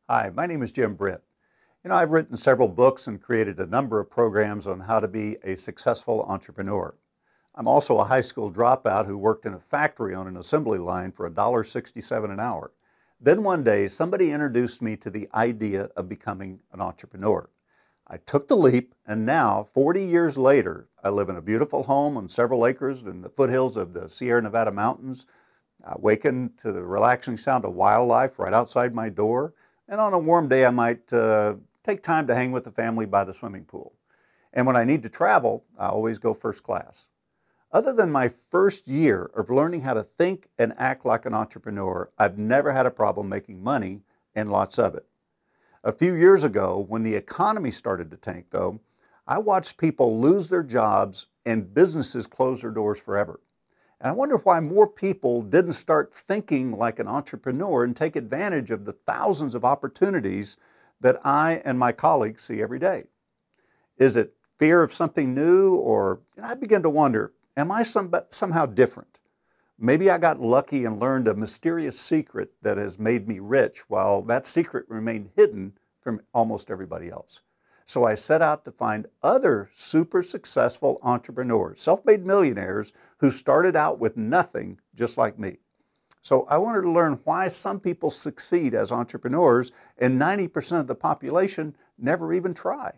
Hi, my name is Jim Britt. I've written several books and created a number of programs on how to be a successful entrepreneur. I'm also a high school dropout who worked in a factory on an assembly line for $1.67 an hour. Then one day, somebody introduced me to the idea of becoming an entrepreneur. I took the leap, and now, 40 years later, I live in a beautiful home on several acres in the foothills of the Sierra Nevada mountains. I waken to the relaxing sound of wildlife right outside my door. And on a warm day, I might take time to hang with the family by the swimming pool. And when I need to travel, I always go first class. Other than my first year of learning how to think and act like an entrepreneur, I've never had a problem making money, and lots of it. A few years ago, when the economy started to tank, though, I watched people lose their jobs and businesses close their doors forever. And I wonder why more people didn't start thinking like an entrepreneur and take advantage of the thousands of opportunities that I and my colleagues see every day. Is it fear of something new, or I begin to wonder, am I somehow different? Maybe I got lucky and learned a mysterious secret that has made me rich, while that secret remained hidden from almost everybody else. So I set out to find other super successful entrepreneurs, self-made millionaires who started out with nothing just like me. So I wanted to learn why some people succeed as entrepreneurs and 90% of the population never even try.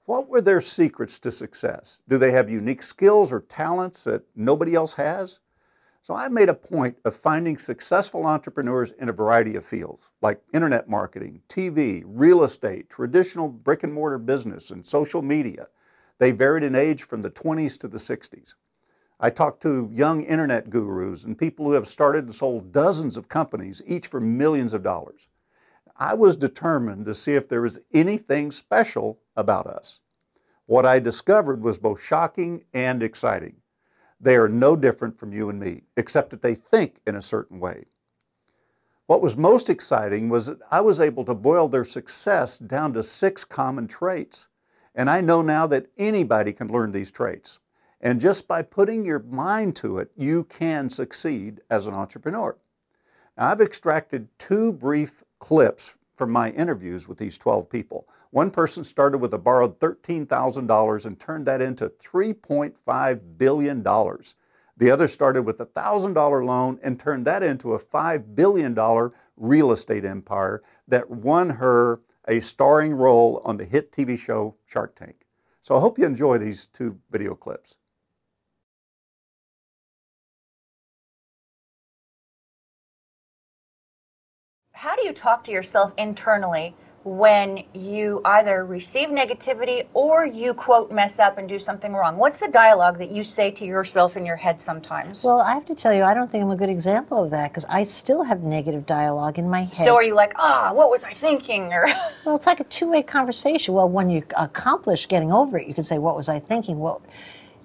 What were their secrets to success? Do they have unique skills or talents that nobody else has? So I made a point of finding successful entrepreneurs in a variety of fields, like internet marketing, TV, real estate, traditional brick and mortar business, and social media. They varied in age from the 20s to the 60s. I talked to young internet gurus and people who have started and sold dozens of companies, each for millions of dollars. I was determined to see if there was anything special about us. What I discovered was both shocking and exciting. They are no different from you and me, except that they think in a certain way. What was most exciting was that I was able to boil their success down to 6 common traits. And I know now that anybody can learn these traits. And just by putting your mind to it, you can succeed as an entrepreneur. Now, I've extracted 2 brief clips from my interviews with these 12 people. One person started with a borrowed $13,000 and turned that into $3.5 billion. The other started with a $1,000 loan and turned that into a $5 billion real estate empire that won her a starring role on the hit TV show Shark Tank. So I hope you enjoy these 2 video clips. How do you talk to yourself internally when you either receive negativity or you, quote, mess up and do something wrong? What's the dialogue that you say to yourself in your head sometimes? Well, I have to tell you, I don't think I'm a good example of that, because I still have negative dialogue in my head. So are you like, what was I thinking? Or Well, it's like a two-way conversation. Well, when you accomplish getting over it, you can say, what was I thinking? Well,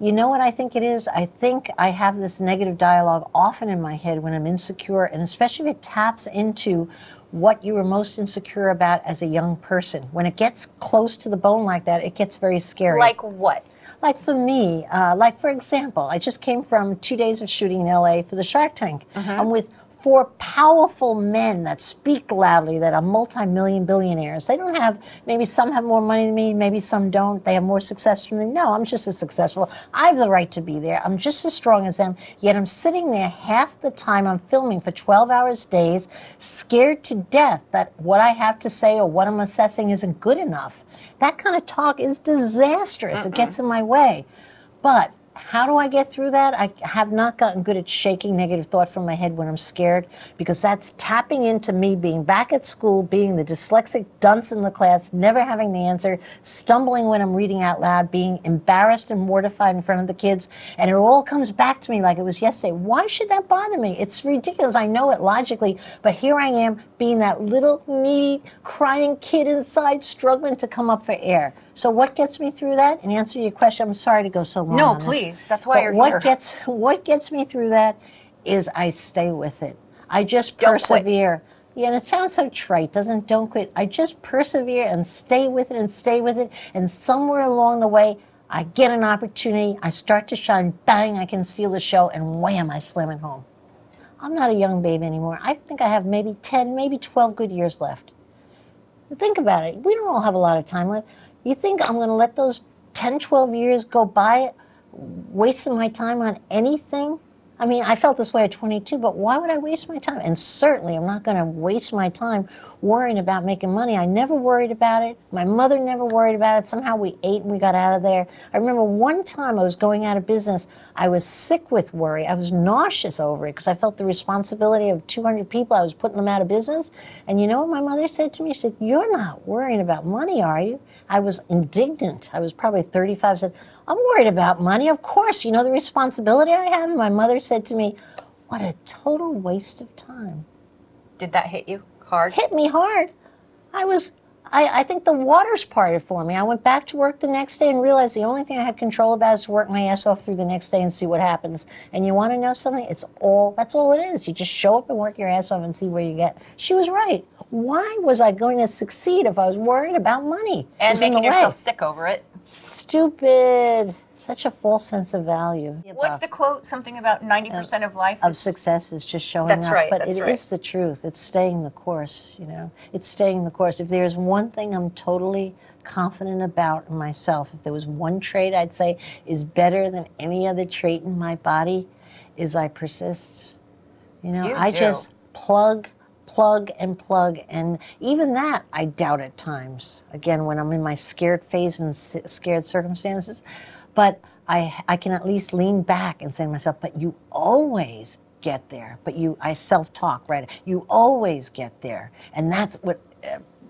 you know what I think it is? I think I have this negative dialogue often in my head when I'm insecure, and especially if it taps into what you were most insecure about as a young person. When it gets close to the bone like that, it gets very scary. Like what? Like for me, like for example, I just came from 2 days of shooting in LA for the Shark Tank. I'm with 4 powerful men that speak loudly, that are multi-million billionaires. They don't have, maybe some have more money than me, maybe some don't. They have more success than me. No, I'm just as successful. I have the right to be there. I'm just as strong as them, yet I'm sitting there half the time I'm filming for 12 hours days, scared to death that what I have to say or what I'm assessing isn't good enough. That kind of talk is disastrous. It gets in my way. But how do I get through that? I have not gotten good at shaking negative thought from my head when I'm scared, because that's tapping into me being back at school, being the dyslexic dunce in the class, never having the answer, stumbling when I'm reading out loud, being embarrassed and mortified in front of the kids, and it all comes back to me like it was yesterday. Why should that bother me? It's ridiculous. I know it logically, but here I am being that little needy, crying kid inside, struggling to come up for air. So what gets me through that? In answer to your question, I'm sorry to go so long No, on this. please. That's why you're here. What gets me through that is I stay with it. I just Don't persevere. Quit. Yeah, and it sounds so trite, doesn't it? Don't quit. I just persevere and stay with it and stay with it. And somewhere along the way, I get an opportunity. I start to shine. Bang, I can steal the show. And wham, I slam it home. I'm not a young babe anymore. I think I have maybe 10, maybe 12 good years left. Think about it. We don't all have a lot of time left. You think I'm going to let those 10, 12 years go by wasting my time on anything? I mean, I felt this way at 22, but why would I waste my time? And certainly I'm not going to waste my time worrying about making money. I never worried about it. My mother never worried about it. Somehow we ate and we got out of there. I remember one time I was going out of business. I was sick with worry. I was nauseous over it because I felt the responsibility of 200 people. I was putting them out of business. And you know what my mother said to me? She said, "You're not worrying about money, are you?" I was indignant. I was probably 35. I said, "I'm worried about money. Of course, you know the responsibility I have." And my mother said to me, "What a total waste of time." Did that hit you hard? Hit me hard. I think the waters parted for me. I went back to work the next day and realized the only thing I had control about is to work my ass off through the next day and see what happens. And you want to know something? That's all it is. You just show up and work your ass off and see where you get. She was right. Why was I going to succeed if I was worried about money? And making yourself sick over it. Stupid. Such a false sense of value. What's the quote? Something about 90% of life of success is just showing That's up. right, But that's it right. is the truth. It's staying the course, you know. It's staying the course. If there's one thing I'm totally confident about in myself, if there was one trait I'd say is better than any other trait in my body, is I persist. You know, I just plug, and even that I doubt at times. Again, when I'm in my scared phase and scared circumstances. But I can at least lean back and say to myself, but you always get there. But I self-talk, right? You always get there. And that's what,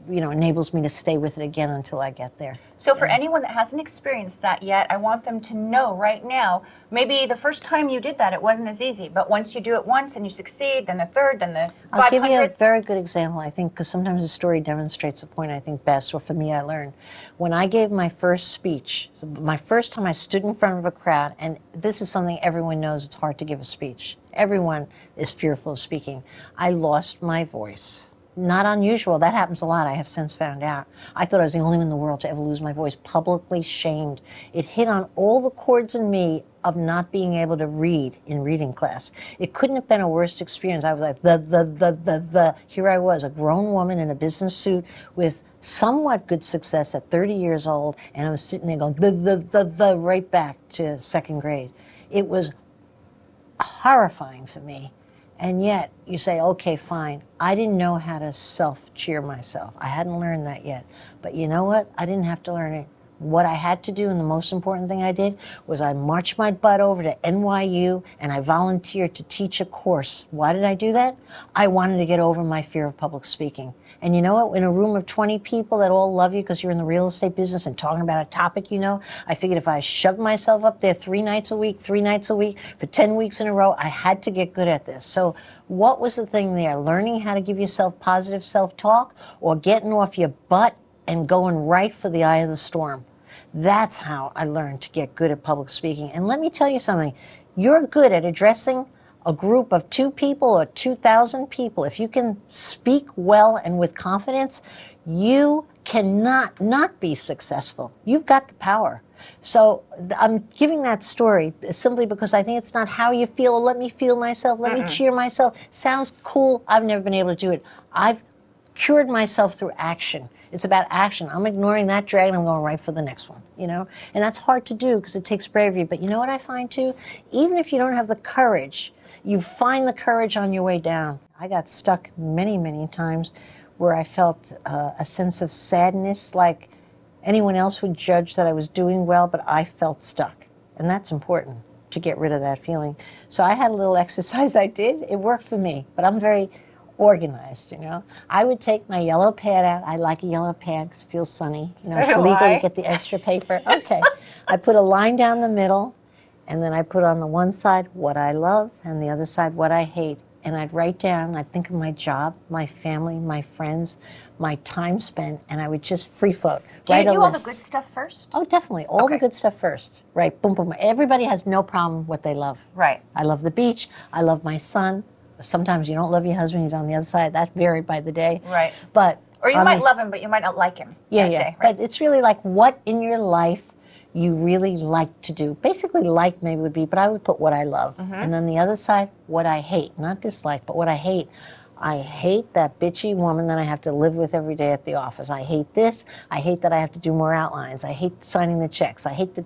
enables me to stay with it again until I get there. So for anyone that hasn't experienced that yet, I want them to know right now, maybe the first time you did that, it wasn't as easy. But once you do it once and you succeed, then the third, then the 500th. I'll give you a very good example, I think, because sometimes the story demonstrates a point I think best, or for me, I learned. When I gave my first speech, so my first time I stood in front of a crowd, and this is something everyone knows, it's hard to give a speech. Everyone is fearful of speaking. I lost my voice. Not unusual. That happens a lot, I have since found out. I thought I was the only one in the world to ever lose my voice, publicly shamed. It hit on all the chords in me of not being able to read in reading class. It couldn't have been a worse experience. I was like, Here I was, a grown woman in a business suit with somewhat good success at 30 years old, and I was sitting there going, right back to second grade. It was horrifying for me. And yet, you say, okay, fine. I didn't know how to self-cheer myself. I hadn't learned that yet. But you know what? I didn't have to learn it. What I had to do, and the most important thing I did, was I marched my butt over to NYU, and I volunteered to teach a course. Why did I do that? I wanted to get over my fear of public speaking. And you know what? In a room of 20 people that all love you because you're in the real estate business and talking about a topic you know, I figured if I shoved myself up there 3 nights a week, for 10 weeks in a row, I had to get good at this. So what was the thing there? Learning how to give yourself positive self-talk, or getting off your butt and going right for the eye of the storm? That's how I learned to get good at public speaking. And let me tell you something. You're good at addressing a group of 2 people or 2,000 people. If you can speak well and with confidence, you cannot not be successful. You've got the power. So I'm giving that story simply because I think it's not how you feel, or let me feel myself, let me cheer myself. Sounds cool. I've never been able to do it. I've cured myself through action. It's about action. I'm ignoring that dragon. I'm going right for the next one, you know? And that's hard to do because it takes bravery. But you know what I find too? Even if you don't have the courage, you find the courage on your way down. I got stuck many, many times where I felt a sense of sadness, like anyone else would judge that I was doing well, but I felt stuck. And that's important, to get rid of that feeling. So I had a little exercise I did. It worked for me, but I'm very organized, you know. I would take my yellow pad out. I like a yellow pad because it feels sunny. You know, it's legal to get the extra paper. Okay. I put a line down the middle, and then I put on the one side what I love and the other side what I hate. And I'd write down, I'd think of my job, my family, my friends, my time spent, and I would just free float. Do you do all the good stuff first? Oh, definitely. All the good stuff first. Right. Boom, boom. Everybody has no problem what they love. Right. I love the beach. I love my son. Sometimes you don't love your husband. He's on the other side. That varied by the day. Right. But or you might love him, but you might not like him. Yeah, that yeah. Day, right? But it's really like what in your life you really like to do. Basically, like maybe would be, but I would put what I love. And then the other side, what I hate. Not dislike, but what I hate. I hate that bitchy woman that I have to live with every day at the office. I hate this. I hate that I have to do more outlines. I hate signing the checks. I hate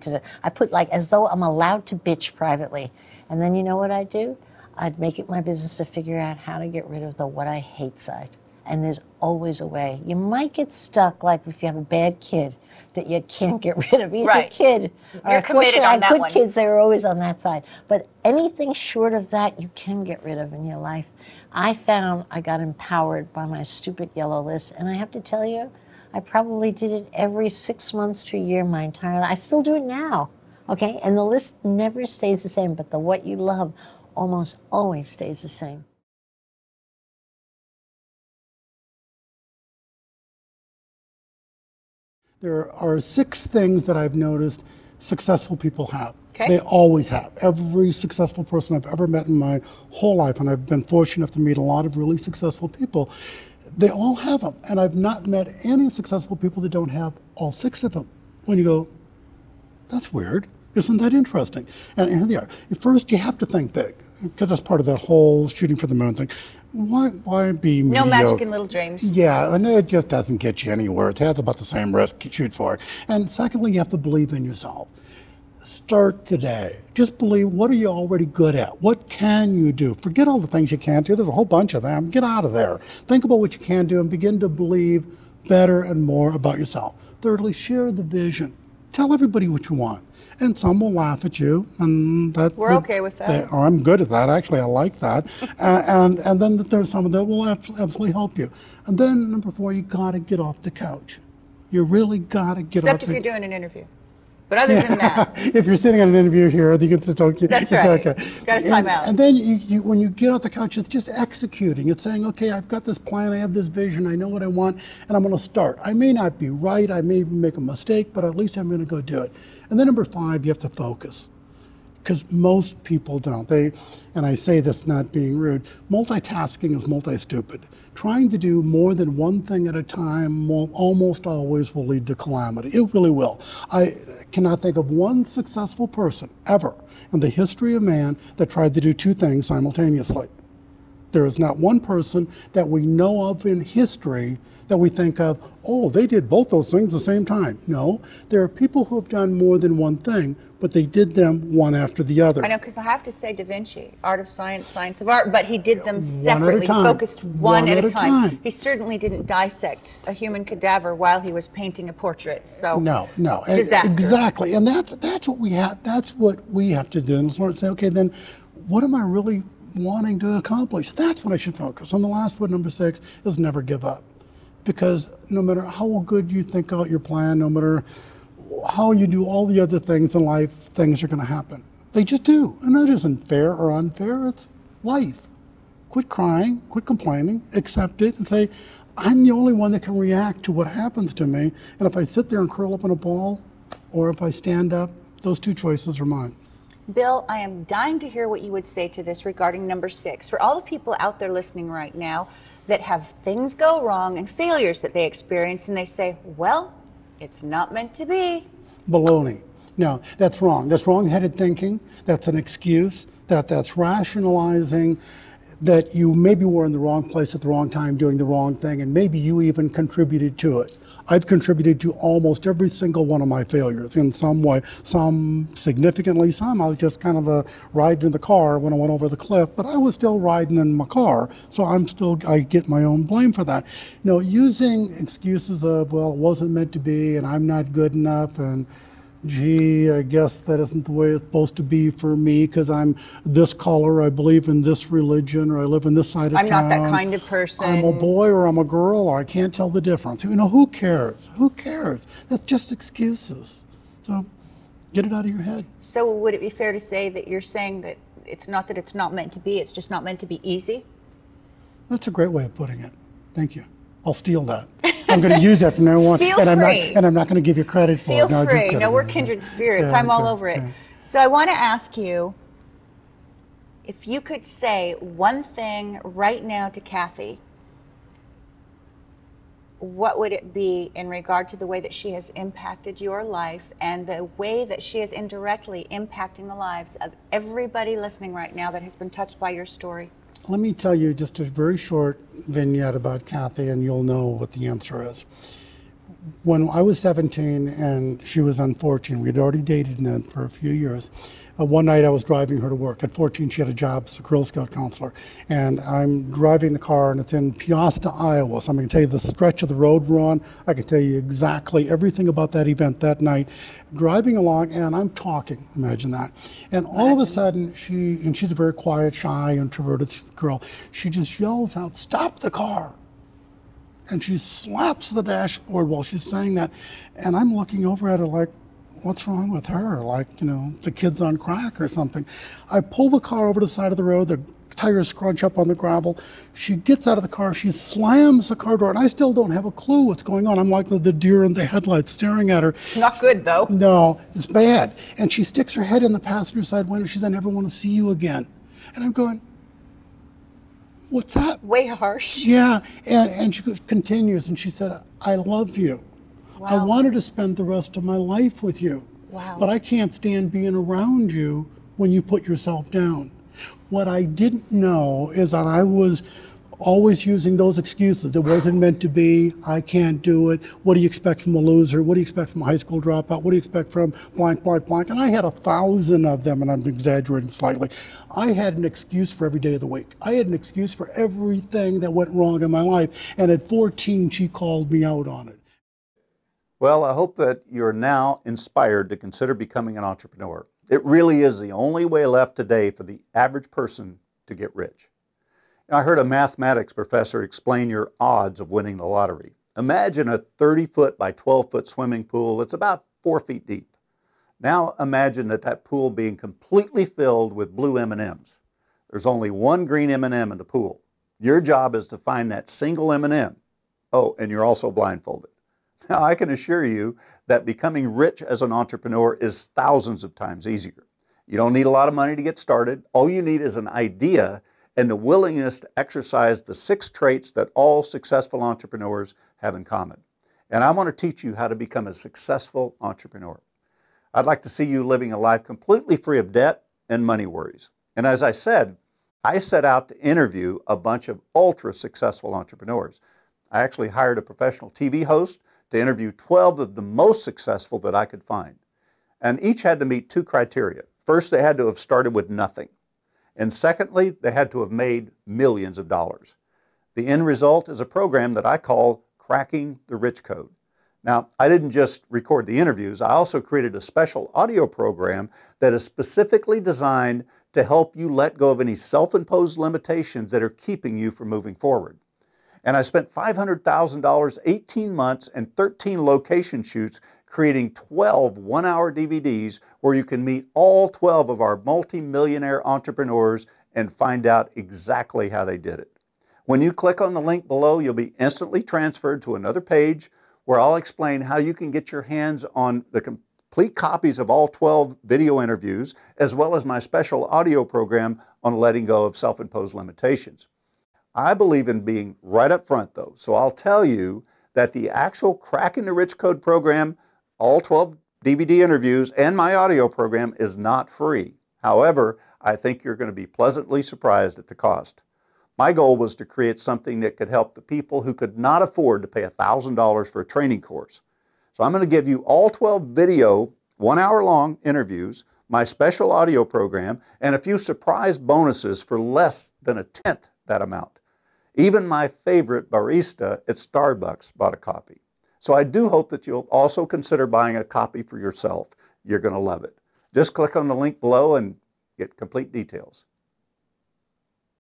I put like as though I'm allowed to bitch privately. And then you know what I do? I'd make it my business to figure out how to get rid of the what I hate side. And there's always a way. You might get stuck, like if you have a bad kid that you can't get rid of. He's a kid. You're committed on that good one. kids, they are always on that side. But anything short of that, you can get rid of in your life. I found I got empowered by my stupid yellow list. And I have to tell you, I probably did it every 6 months to a year my entire life. I still do it now. Okay? And the list never stays the same, but the what you love almost always stays the same. There are 6 things that I've noticed successful people have. Okay. They always have. Every successful person I've ever met in my whole life, and I've been fortunate enough to meet a lot of really successful people, they all have them. And I've not met any successful people that don't have all 6 of them. When you go, that's weird. Isn't that interesting? And here they are. First, you have to think big, because that's part of that whole shooting for the moon thing. Why be No mediocre? magic in little dreams. Yeah, and it just doesn't get you anywhere. It has about the same risk. Shoot for it. And secondly, you have to believe in yourself. Start today. Just believe, what are you already good at? What can you do? Forget all the things you can't do. There's a whole bunch of them. Get out of there. Think about what you can do and begin to believe better and more about yourself. Thirdly, share the vision. Tell everybody what you want. And some will laugh at you, and We're okay with that. I'm good at that. Actually, I like that. and then there's some that will absolutely help you. And then number 4, you got to get off the couch. You really got to get off. Except if you're doing an interview. But other than that, if you're sitting on an interview here, you can just okay. That's it's right. Okay. Got a time out. And then when you get off the couch, it's just executing. It's saying, okay, I've got this plan, I have this vision, I know what I want, and I'm going to start. I may not be right, I may make a mistake, but at least I'm going to go do it. And then number 5, you have to focus. Because most people don't. And I say this not being rude, multitasking is multi-stupid. Trying to do more than one thing at a time almost always will lead to calamity. It really will. I cannot think of one successful person ever in the history of man that tried to do 2 things simultaneously. There is not one person that we know of in history that we think of, oh, they did both those things at the same time. No, there are people who have done more than one thing, but they did them one after the other. I know, because I have to say Da Vinci, art of science, science of art, but he did them separately. He time. focused one at a time. time. He certainly didn't dissect a human cadaver while he was painting a portrait. So No. disaster. Exactly, and that's what we have. That's what we have to do. And say, okay, then, what am I really wanting to accomplish? That's what I should focus on. The last one, number 6, is never give up. Because no matter how good you think out your plan, no matter how you do all the other things in life, things are going to happen. They just do. And that isn't fair or unfair. It's life. Quit crying, quit complaining, accept it, and say, I'm the only one that can react to what happens to me. And if I sit there and curl up in a ball, or if I stand up, those 2 choices are mine. Bill, I am dying to hear what you would say to this regarding number 6. For all the people out there listening right now that have things go wrong and failures that they experience, and they say, well, it's not meant to be. Baloney. No, that's wrong. That's wrong-headed thinking. That's an excuse. That's rationalizing that you maybe were in the wrong place at the wrong time doing the wrong thing, and maybe you even contributed to it. I've contributed to almost every single one of my failures in some way, some significantly, some I was just kind of riding in the car when I went over the cliff, but I was still riding in my car, so I get my own blame for that. No, using excuses of, well, it wasn't meant to be, and I'm not good enough, and gee, I guess that isn't the way it's supposed to be for me because I'm this color, I believe in this religion, or I live in this side of town. I'm not that kind of person. I'm a boy or I'm a girl, or I can't tell the difference. You know, who cares? Who cares? That's just excuses. So get it out of your head. So would it be fair to say that you're saying that it's not meant to be, it's just not meant to be easy? That's a great way of putting it. Thank you. I'll steal that. I'm going to use that from now on. Feel and free. I'm not going to give you credit for Feel it. No, free. No, we're kindred spirits. Yeah, I'm all okay, over it. yeah. So I want to ask you, if you could say one thing right now to Kathy, what would it be in regard to the way that she has impacted your life and the way that she is indirectly impacting the lives of everybody listening right now that has been touched by your story? Let me tell you just a very short vignette about Kathy, and you'll know what the answer is. When I was 17 and she was 14, we had already dated then for a few years. One night I was driving her to work. At 14, she had a job as a Girl Scout counselor. And I'm driving the car, and it's in Peosta, Iowa. So I'm going to tell you the stretch of the road we're on. I can tell you exactly everything about that event that night. Driving along, and I'm talking. Imagine that. And all of a sudden, she's a very quiet, shy, introverted girl. She just yells out, "Stop the car!" And she slaps the dashboard while she's saying that. And I'm looking over at her like, what's wrong with her? Like, the kid's on crack or something. I pull the car over to the side of the road. The tires scrunch up on the gravel. She gets out of the car. She slams the car door. And I still don't have a clue what's going on. I'm like the deer in the headlights staring at her. It's not good, though. No, it's bad. And she sticks her head in the passenger side window. She said, "I never want to see you again." And I'm going, what's that? Way harsh. Yeah, and she continues, and she said, "I love you. Wow. I wanted to spend the rest of my life with you. Wow. But I can't stand being around you when you put yourself down." What I didn't know is that I was always using those excuses. It wasn't meant to be. I can't do it. What do you expect from a loser? What do you expect from a high school dropout? What do you expect from blank, blank, blank? And I had 1,000 of them, and I'm exaggerating slightly. I had an excuse for every day of the week. I had an excuse for everything that went wrong in my life. And at 14, she called me out on it. Well, I hope that you're now inspired to consider becoming an entrepreneur. It really is the only way left today for the average person to get rich. I heard a mathematics professor explain your odds of winning the lottery. Imagine a 30-foot by 12-foot swimming pool that's about 4 feet deep. Now imagine that pool being completely filled with blue M&Ms. There's only one green M&M in the pool. Your job is to find that single M&M. Oh, and you're also blindfolded. Now, I can assure you that becoming rich as an entrepreneur is thousands of times easier. You don't need a lot of money to get started. All you need is an idea and the willingness to exercise the 6 traits that all successful entrepreneurs have in common. And I want to teach you how to become a successful entrepreneur. I'd like to see you living a life completely free of debt and money worries. And as I said, I set out to interview a bunch of ultra successful entrepreneurs. I actually hired a professional TV host to interview 12 of the most successful that I could find. And each had to meet 2 criteria. First, they had to have started with nothing. And secondly, they had to have made millions of dollars. The end result is a program that I call Cracking the Rich Code. Now, I didn't just record the interviews. I also created a special audio program that is specifically designed to help you let go of any self-imposed limitations that are keeping you from moving forward. And I spent $500,000, 18 months, and 13 location shoots creating 12 one-hour DVDs where you can meet all 12 of our multi-millionaire entrepreneurs and find out exactly how they did it. When you click on the link below, you'll be instantly transferred to another page where I'll explain how you can get your hands on the complete copies of all 12 video interviews, as well as my special audio program on letting go of self-imposed limitations. I believe in being right up front, though, so I'll tell you that the actual Cracking the Rich Code program, all 12 DVD interviews, and my audio program is not free. However, I think you're going to be pleasantly surprised at the cost. My goal was to create something that could help the people who could not afford to pay $1,000 for a training course. So I'm going to give you all 12 video, 1-hour-long interviews, my special audio program, and a few surprise bonuses for less than 1/10 that amount. Even my favorite barista at Starbucks bought a copy. So I do hope that you'll also consider buying a copy for yourself. You're going to love it. Just click on the link below and get complete details.